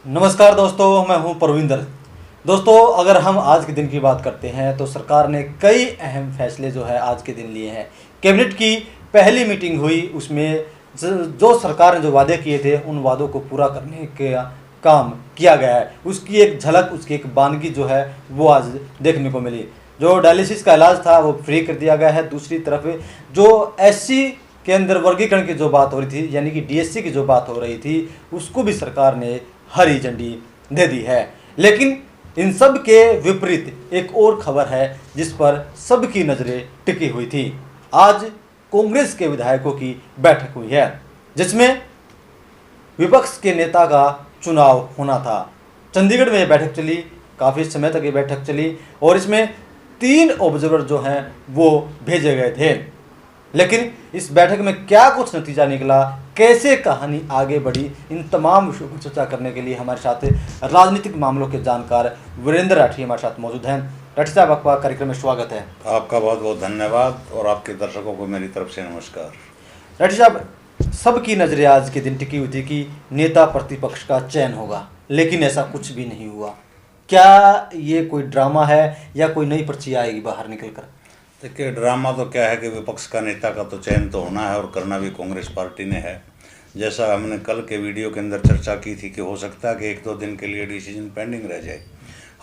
नमस्कार दोस्तों, मैं हूं परविंदर। दोस्तों, अगर हम आज के दिन की बात करते हैं तो सरकार ने कई अहम फैसले जो है आज के दिन लिए हैं। कैबिनेट की पहली मीटिंग हुई, उसमें जो सरकार ने जो वादे किए थे उन वादों को पूरा करने का काम किया गया है। उसकी एक झलक, उसकी एक बानगी जो है वो आज देखने को मिली। जो डायलिसिस का इलाज था वो फ्री कर दिया गया है। दूसरी तरफ जो एससी के अंदर वर्गीकरण की जो बात हो रही थी, यानी कि डीएससी की जो बात हो रही थी, उसको भी सरकार ने हरी झंडी दे दी है। लेकिन इन सब के विपरीत एक और खबर है जिस पर सबकी नज़रें टिकी हुई थी। आज कांग्रेस के विधायकों की बैठक हुई है जिसमें विपक्ष के नेता का चुनाव होना था। चंडीगढ़ में ये बैठक चली, काफ़ी समय तक ये बैठक चली और इसमें 3 ऑब्जर्वर जो हैं वो भेजे गए थे। लेकिन इस बैठक में क्या कुछ नतीजा निकला, कैसे कहानी आगे बढ़ी, इन तमाम विषयों पर चर्चा करने के लिए हमारे साथ राजनीतिक मामलों के जानकार वीरेंद्र राठी हमारे साथ मौजूद हैं। राठी साहब, आपका कार्यक्रम में स्वागत है। आपका बहुत बहुत धन्यवाद और आपके दर्शकों को मेरी तरफ से नमस्कार। राठी साहब, सबकी नज़रें आज के दिन टिकी हुई थी कि नेता प्रतिपक्ष का चयन होगा, लेकिन ऐसा कुछ भी नहीं हुआ। क्या ये कोई ड्रामा है या कोई नई पर्ची आएगी बाहर निकल कर? देखिए, ड्रामा तो क्या है कि विपक्ष का नेता का तो चयन तो होना है और करना भी कांग्रेस पार्टी ने है। जैसा हमने कल के वीडियो के अंदर चर्चा की थी कि हो सकता है कि 1-2 दिन के लिए डिसीजन पेंडिंग रह जाए,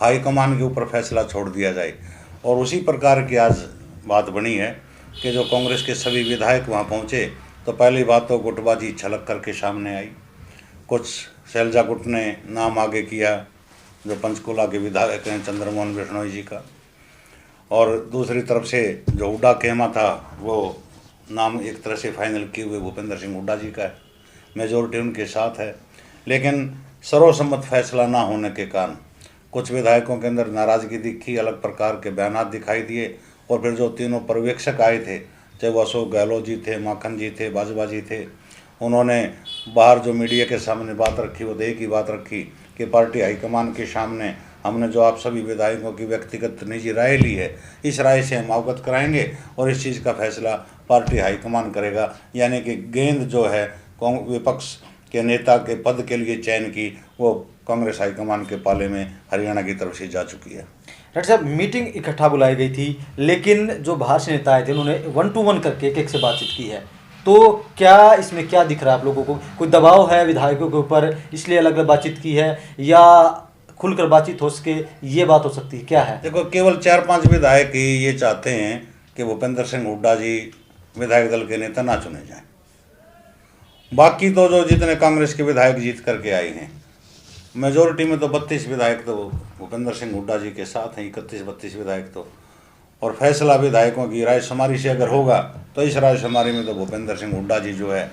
हाईकमान के ऊपर फैसला छोड़ दिया जाए। और उसी प्रकार की आज बात बनी है कि जो कांग्रेस के सभी विधायक वहाँ पहुँचे तो पहली बात तो गुटबाजी छलक करके सामने आई। कुछ शैलजा गुट ने नाम आगे किया जो पंचकुला के विधायक हैं चंद्रमोहन बिश्नोई जी का, और दूसरी तरफ से जो हुड्डा खेमा था वो नाम एक तरह से फाइनल किए हुए भूपेंद्र सिंह हुड्डा जी का है, मेजोरिटी उनके साथ है। लेकिन सर्वसम्मत फैसला ना होने के कारण कुछ विधायकों के अंदर नाराज़गी दिखी, अलग प्रकार के बयानात दिखाई दिए। और फिर जो तीनों पर्यवेक्षक आए थे, चाहे वो अशोक गहलोत जी थे, माखन जी थे, बाजवा जी थे, उन्होंने बाहर जो मीडिया के सामने बात रखी वो एक ही बात रखी कि पार्टी हाईकमान के सामने हमने जो आप सभी विधायकों की व्यक्तिगत निजी राय ली है, इस राय से हम अवगत कराएंगे और इस चीज़ का फैसला पार्टी हाईकमान करेगा। यानी कि गेंद जो है विपक्ष के नेता के पद के लिए चयन की वो कांग्रेस हाईकमान के पाले में हरियाणा की तरफ से जा चुकी है। डॉक्टर साहब, मीटिंग इकट्ठा बुलाई गई थी, लेकिन जो बाहर से नेता आए थे उन्होंने 1 to 1 करके एक से बातचीत की है। तो क्या इसमें क्या दिख रहा है आप लोगों को? कोई दबाव है विधायकों के ऊपर, इसलिए अलग अलग बातचीत की है, या खुलकर बातचीत हो सके, ये बात हो सकती है? क्या है? देखो, केवल 4-5 विधायक ही ये चाहते हैं कि भूपेंद्र सिंह हुड्डा जी विधायक दल के नेता ना चुने जाएं। बाकी तो जो जितने कांग्रेस के विधायक जीत करके आए हैं, मेजोरिटी में तो 32 विधायक तो भूपेंद्र सिंह हुड्डा जी के साथ हैं, 31-32 विधायक तो। और फैसला विधायकों की रायशुमारी से अगर होगा तो इस रायशुमारी में तो भूपेंद्र सिंह हुड्डा जी जो है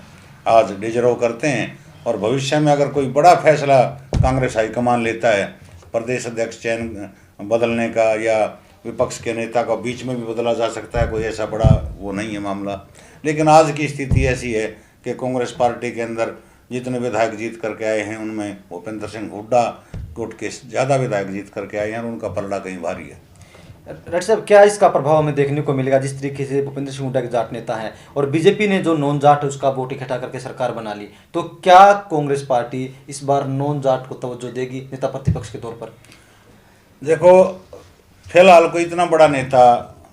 आज डिजर्व करते हैं। और भविष्य में अगर कोई बड़ा फैसला कांग्रेस हाईकमान लेता है, प्रदेश अध्यक्ष चयन बदलने का या विपक्ष के नेता का बीच में भी बदला जा सकता है, कोई ऐसा बड़ा वो नहीं है मामला। लेकिन आज की स्थिति ऐसी है कि कांग्रेस पार्टी के अंदर जितने विधायक जीत करके आए हैं उनमें भूपेंद्र सिंह हुड्डा गुट के ज़्यादा विधायक जीत करके आए हैं और उनका पलड़ा कहीं भारी है। डॉक्टर साहब, क्या इसका प्रभाव हमें देखने को मिलेगा? जिस तरीके से भूपेंद्र सिंह हुड्डा के जाट नेता हैं और बीजेपी ने जो नॉन जाट उसका वोट इकट्ठा करके सरकार बना ली, तो क्या कांग्रेस पार्टी इस बार नॉन जाट को तवज्जो देगी नेता प्रतिपक्ष के तौर पर? देखो, फिलहाल कोई इतना बड़ा नेता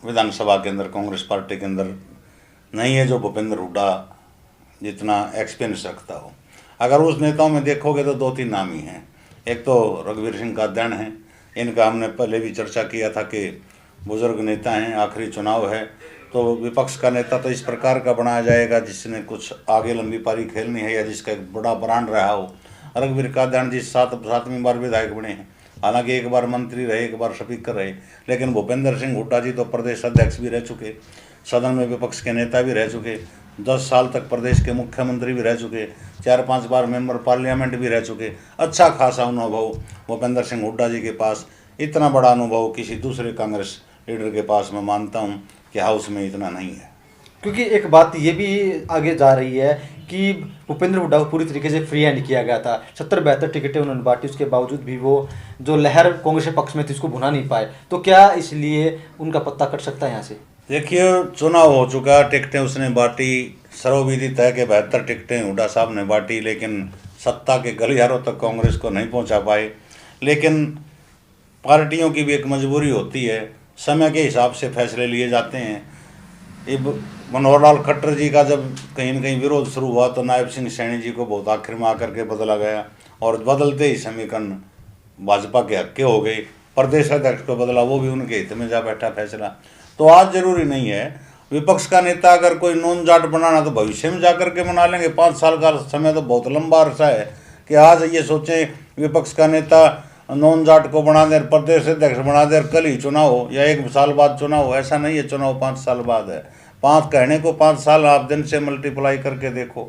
विधानसभा के अंदर कांग्रेस पार्टी के अंदर नहीं है जो भूपेंद्र हुड्डा जितना एक्सपीरियंस रखता हो। अगर उस नेताओं में देखोगे तो 2-3 नाम ही हैं। एक तो रघुवीर सिंह कादयान हैं, इनका हमने पहले भी चर्चा किया था कि बुजुर्ग नेता हैं, आखिरी चुनाव है तो विपक्ष का नेता तो इस प्रकार का बनाया जाएगा जिसने कुछ आगे लंबी पारी खेलनी है या जिसका एक बड़ा ब्रांड रहा हो। रघुवीर कादयान जी 7वीं बार विधायक बने हैं, हालांकि एक बार मंत्री रहे, एक बार स्पीकर रहे। लेकिन भूपेंद्र सिंह हुड्डा जी तो प्रदेश अध्यक्ष भी रह चुके, सदन में विपक्ष के नेता भी रह चुके, 10 साल तक प्रदेश के मुख्यमंत्री भी रह चुके, 4-5 बार मेंबर पार्लियामेंट भी रह चुके। अच्छा खासा अनुभव भूपेंद्र सिंह हुड्डा जी के पास, इतना बड़ा अनुभव किसी दूसरे कांग्रेस लीडर के पास मैं मानता हूं कि हाउस में इतना नहीं है। क्योंकि एक बात ये भी आगे जा रही है कि भूपेंद्र हुड्डा को पूरी तरीके से फ्री हैंड किया गया था। 70-72 टिकटें उन्होंने बांटी, उसके बावजूद भी वो जो लहर कांग्रेस के पक्ष में थी उसको भुना नहीं पाए। तो क्या इसलिए उनका पत्ता कट सकता है यहाँ से? देखिए, चुनाव हो चुका, टिकटें उसने बांटी, सर्वविदित है कि 72 टिकटें हुड्डा साहब ने बांटी, लेकिन सत्ता के गलियारों तक कांग्रेस को नहीं पहुंचा पाए। लेकिन पार्टियों की भी एक मजबूरी होती है, समय के हिसाब से फैसले लिए जाते हैं। मनोहर लाल खट्टर जी का जब कहीं न कहीं विरोध शुरू हुआ तो नायब सिंह सैनी जी को बहुत आखिर में आकर के बदला गया, और बदलते ही समीकरण भाजपा के हक के हो गए। प्रदेश अध्यक्ष को बदला, वो भी उनके हित में जा बैठा फैसला। तो आज जरूरी नहीं है, विपक्ष का नेता अगर कोई नॉन जाट बनाना तो भविष्य में जाकर के बना लेंगे। 5 साल का समय तो बहुत लंबा अरसा है कि आज ये सोचें विपक्ष का नेता नॉन जाट को बना दे, प्रदेश अध्यक्ष बना दे, कल ही चुनाव हो या 1 साल बाद चुनाव हो। ऐसा नहीं है, चुनाव 5 साल बाद है। 5 कहने को 5 साल आप दिन से मल्टीप्लाई करके देखो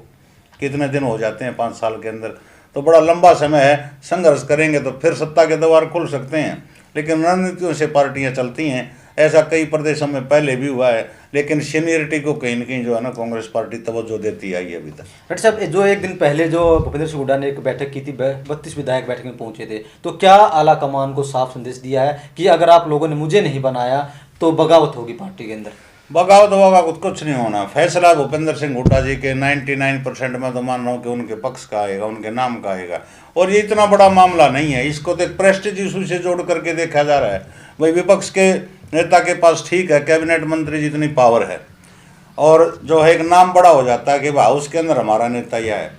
कितने दिन हो जाते हैं 5 साल के अंदर। तो बड़ा लंबा समय है। संघर्ष करेंगे तो फिर सत्ता के द्वार खुल सकते हैं, लेकिन रणनीतियों से पार्टियां चलती हैं। ऐसा कई प्रदेशों में पहले भी हुआ है, लेकिन सीनियरिटी को कहीं न कहीं जो है ना कांग्रेस पार्टी तवज्जो देती आई है अभी तक। डॉक्टर साहब, जो एक दिन पहले जो भूपेंद्र सिंह हुड्डा ने एक बैठक की थी, 32 विधायक बैठक में पहुंचे थे, तो क्या आला कमान को साफ संदेश दिया है कि अगर आप लोगों ने मुझे नहीं बनाया तो बगावत होगी पार्टी के अंदर? बगावत होगा कुछ नहीं होना। फैसला भूपेंद्र सिंह हुड्डा जी के 99% में तो मान रहा हूँ कि उनके पक्ष का आएगा, उनके नाम का आएगा। और ये इतना बड़ा मामला नहीं है, इसको तो एक प्रेस्टीज इशू से जोड़ करके देखा जा रहा है। भाई विपक्ष के नेता के पास ठीक है कैबिनेट मंत्री जितनी पावर है, और जो है एक नाम बड़ा हो जाता है कि हाउस के अंदर हमारा नेता यह है,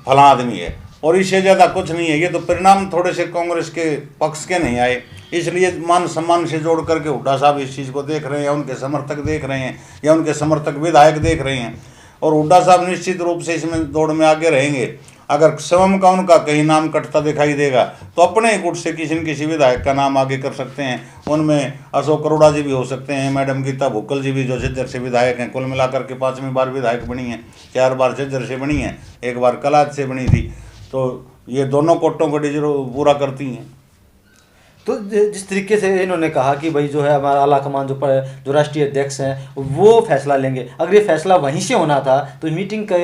फला आदमी है, और इससे ज़्यादा कुछ नहीं है। ये तो परिणाम थोड़े से कांग्रेस के पक्ष के नहीं आए, इसलिए मान सम्मान से जोड़ करके हुड्डा साहब इस चीज़ को देख रहे हैं, या उनके समर्थक देख रहे हैं, या उनके समर्थक विधायक देख रहे हैं। और हुड्डा साहब निश्चित रूप से इसमें दौड़ में आगे रहेंगे। अगर स्वयं का उनका कहीं नाम कटता दिखाई देगा तो अपने ही गुट से किसी न किसी विधायक का नाम आगे कर सकते हैं। उनमें अशोक अरोड़ा जी भी हो सकते हैं, मैडम गीता भुक्कल जी भी जो झज्जर से विधायक हैं, कुल मिलाकर के 5वीं बार विधायक बनी हैं, 4 बार झज्जर से बनी हैं, 1 बार कलाद से बनी थी। तो ये दोनों कोटों को पूरा करती हैं। तो जिस तरीके से इन्होंने कहा कि भाई जो है हमारा आला कमान जो राष्ट्रीय अध्यक्ष हैं वो फैसला लेंगे, अगर ये फैसला वहीं से होना था तो मीटिंग का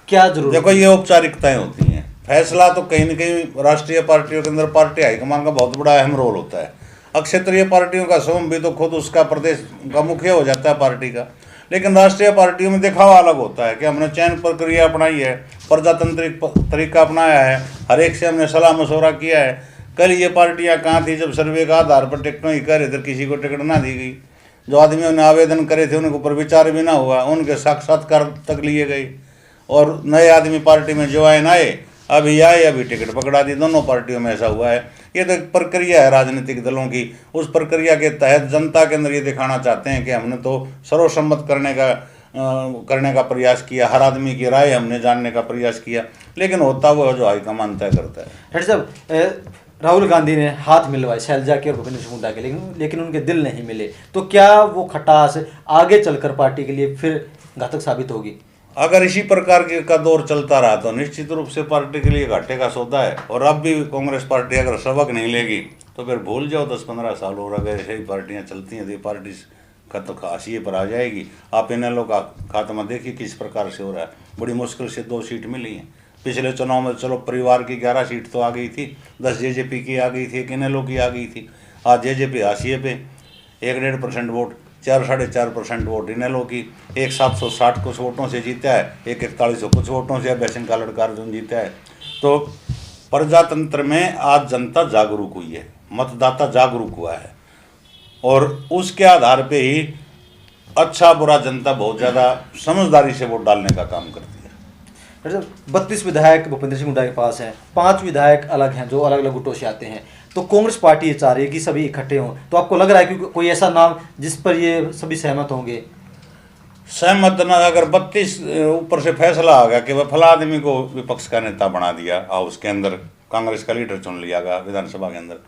क्या जरूरत? देखो ये औपचारिकताएं होती हैं, फैसला तो कहीं न कहीं राष्ट्रीय पार्टियों के अंदर पार्टी हाईकमान का बहुत बड़ा अहम रोल होता है। क्षेत्रीय पार्टियों का स्वयं भी तो खुद उसका प्रदेश का मुखिया हो जाता है पार्टी का, लेकिन राष्ट्रीय पार्टियों में दिखावा अलग होता है कि हमने चयन प्रक्रिया अपनाई है, प्रजातांत्रिक तरीका अपनाया है, हर एक से हमने सलाह मशवरा किया है। कल ये पार्टियां कहाँ थी जब सर्वे का आधार पर टिकटों ही कर इधर किसी को टिकट ना दी गई, जो आदमियों ने आवेदन करे थे उनके ऊपर विचार भी ना हुआ, उनके साक्षात्कार तक लिए गए, और नए आदमी पार्टी में ज्वाइन आए, अभी आए अभी टिकट पकड़ा दी। दोनों पार्टियों में ऐसा हुआ है। ये तो एक प्रक्रिया है राजनीतिक दलों की, उस प्रक्रिया के तहत जनता के अंदर ये दिखाना चाहते हैं कि हमने तो सर्वसम्मत करने का प्रयास किया, हर आदमी की राय हमने जानने का प्रयास किया, लेकिन होता वो जो हाईकमान तय करता है। डॉक्टर साहब, राहुल गांधी ने हाथ मिलवाए शैलजा के और भूपेंद्र सिंह हुड्डा के, लेकिन उनके दिल नहीं मिले, तो क्या वो खटास आगे चलकर पार्टी के लिए फिर घातक साबित होगी? अगर इसी प्रकार का दौर चलता रहा तो निश्चित रूप से पार्टी के लिए घाटे का सौदा है। और अब भी कांग्रेस पार्टी अगर सबक नहीं लेगी तो फिर भूल जाओ 10-15 साल और अगर ऐसे ही पार्टियां चलती हैं तो ये पार्टी का तो हाशिए पर आ जाएगी। आप इनेलो का खात्मा देखिए किस प्रकार से हो रहा है। बड़ी मुश्किल से 2 सीट मिली हैं। पिछले चुनाव में चलो परिवार की 11 सीट तो आ गई थी, 10 जेजेपी की आ गई थी, 1 इनेलो की आ गई थी। आज जेजेपी हाशिए पे 1.5% वोट, 4-4.5% वोट इनेलो की, एक 760 कुछ वोटों से जीता है, एक 4100 कुछ वोटों से अभ्यसन का लड़का अर्जुन जीता है। तो प्रजातंत्र में आज जनता जागरूक हुई है, मतदाता जागरूक हुआ है, और उसके आधार पे ही अच्छा बुरा जनता बहुत ज़्यादा समझदारी से वोट डालने का काम करती है। 32 विधायक भूपेंद्र सिंह हुड्डा के पास हैं, 5 विधायक अलग हैं जो अलग अलग गुटों से आते हैं, तो कांग्रेस पार्टी ये चाह रही है कि सभी इकट्ठे हों। तो आपको लग रहा है कि कोई ऐसा नाम जिस पर ये सभी सहमत होंगे? सहमत ना, अगर 32 ऊपर से फैसला आ गया कि वह फला आदमी को विपक्ष का नेता बना दिया, हाउस के अंदर कांग्रेस का लीडर चुन लिया गया विधानसभा के अंदर,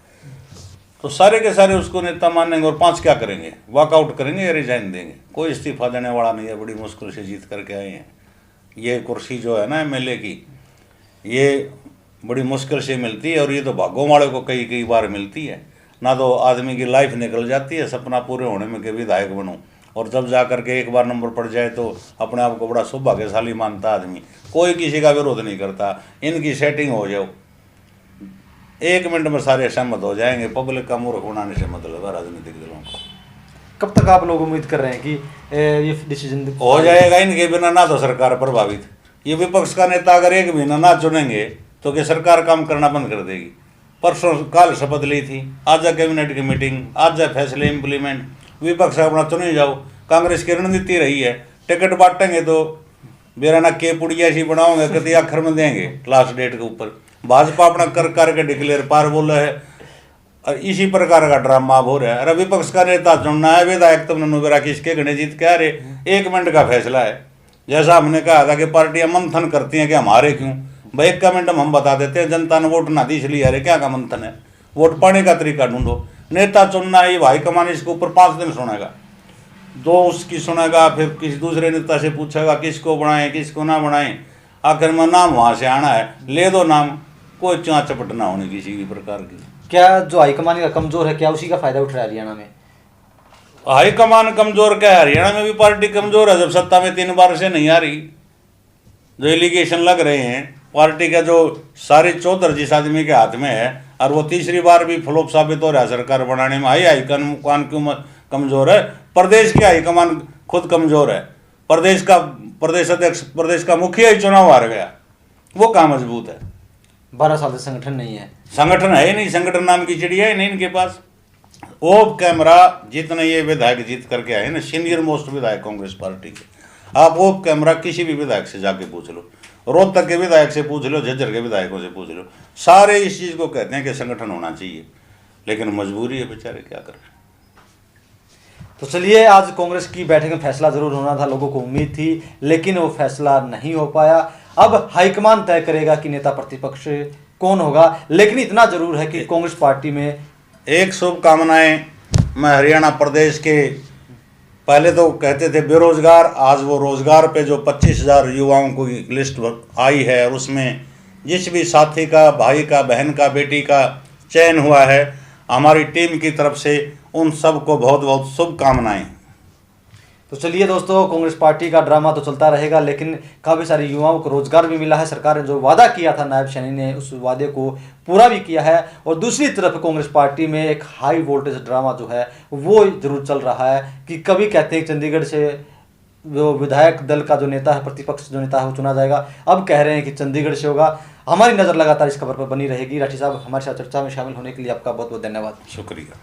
तो सारे के सारे उसको नेता मानेंगे। और 5 क्या करेंगे? वॉकआउट करेंगे या रिजाइन देंगे? कोई इस्तीफा देने वाला नहीं है। बड़ी मुश्किल से जीत करके आए हैं। ये कुर्सी जो है ना एमएलए की, ये बड़ी मुश्किल से मिलती है, और ये तो भागों वाले को कई बार मिलती है ना। तो आदमी की लाइफ निकल जाती है सपना पूरे होने में कि विधायक बनूं, और जब जा करके एक बार नंबर पड़ जाए तो अपने आप को बड़ा सौभाग्यशाली मानता आदमी। कोई किसी का विरोध नहीं करता। इनकी सेटिंग हो जाओ 1 मिनट में सारे सहमत हो जाएंगे। पब्लिक का मूर्ख बनाने से मतलब है राजनीतिक दलों को। कब तक आप लोग उम्मीद कर रहे हैं कि ये डिसीजन हो जाएगा? इनके बिना ना तो सरकार प्रभावित, ये विपक्ष का नेता अगर एक महीना ना चुनेंगे तो क्या सरकार काम करना बंद कर देगी। परसों काल शपथ ली थी, आज है कैबिनेट की मीटिंग, आज है फैसले इम्प्लीमेंट। विपक्ष अपना चुने जाओ। कांग्रेस की रणनीति रही है टिकट बांटेंगे तो बेराना के पुड़िया ऐसी बनाओगे कभी आखिर में देंगे लास्ट डेट के ऊपर। भाजपा अपना कर करके डिक्लेयर पार बोला है और इसी प्रकार का ड्रामा अब हो रहा है। अरे विपक्ष का नेता चुनना है, विधायक तुमने नुबेरा किसके गणे जीत के आ रहे, 1 मिनट का फैसला है। जैसा हमने कहा था कि पार्टियां मंथन करती हैं कि हमारे क्यों भाई, 1 मिनट में हम बता देते हैं जनता ने वोट ना दी इसलिए। अरे क्या का मंथन है, वोट पाने का तरीका ढूंढो। नेता चुनना है, ये हाईकमान इसके ऊपर 5 दिन सुनेगा, 2 उसकी सुनेगा, फिर किसी दूसरे नेता से पूछेगा किसको बनाएं किसको ना बनाएं, आखिर में नाम वहां से आना है, ले दो नाम, कोई चाँच चपट ना होने किसी भी प्रकार की। क्या जो हाईकमान का कमजोर है क्या उसी का फायदा उठ रहा है हरियाणा में? हाईकमान कमजोर क्या है, हरियाणा में भी पार्टी कमजोर है जब सत्ता में 3 बार से नहीं आ रही। जो एलिगेशन लग रहे हैं पार्टी का जो सारी चौधर जिस आदमी के हाथ में है और वो तीसरी बार भी फ्लॉप साबित हो रहा है सरकार बनाने में। हाईकमान क्यों कमजोर है? प्रदेश के हाईकमान खुद कमजोर है। प्रदेश अध्यक्ष प्रदेश का मुखिया ही चुनाव हार गया, वो कहाँ मजबूत है? 12 साल से संगठन नहीं है, संगठन है ही नहीं, संगठन नाम की चिड़िया ही नहीं इनके पास। ओप कैमरा जितने ये विधायक जीत करके आए ना, सीनियर मोस्ट विधायक कांग्रेस पार्टी के, आप ओप कैमरा किसी भी विधायक से जाके पूछ लो, रोहतक के विधायक से पूछ लो, झज्जर के विधायकों से पूछ लो, सारे इस चीज़ को कहते हैं कि संगठन होना चाहिए, लेकिन मजबूरी है बेचारे, क्या करें। तो चलिए, आज कांग्रेस की बैठक में फैसला जरूर होना था, लोगों को उम्मीद थी, लेकिन वो फैसला नहीं हो पाया। अब हाईकमान तय करेगा कि नेता प्रतिपक्ष कौन होगा, लेकिन इतना जरूर है कि कांग्रेस पार्टी में एक शुभकामनाएं मैं हरियाणा प्रदेश के, पहले तो कहते थे बेरोजगार, आज वो रोजगार पे जो 25,000 युवाओं को लिस्ट आई है और उसमें जिस भी साथी का, भाई का, बहन का, बेटी का चयन हुआ है, हमारी टीम की तरफ से उन सबको बहुत बहुत शुभकामनाएं। तो चलिए दोस्तों, कांग्रेस पार्टी का ड्रामा तो चलता रहेगा, लेकिन काफ़ी सारे युवाओं को रोजगार भी मिला है। सरकार ने जो वादा किया था, नायब सैनी ने उस वादे को पूरा भी किया है। और दूसरी तरफ कांग्रेस पार्टी में एक हाई वोल्टेज ड्रामा जो है वो जरूर चल रहा है कि कभी कहते हैं चंडीगढ़ से जो विधायक दल का जो नेता है, प्रतिपक्ष जो नेता है वो चुना जाएगा, अब कह रहे हैं कि चंडीगढ़ से होगा। हमारी नज़र लगातार इस खबर पर बनी रहेगी। राठी साहब, हमारे साथ चर्चा में शामिल होने के लिए आपका बहुत बहुत धन्यवाद। शुक्रिया।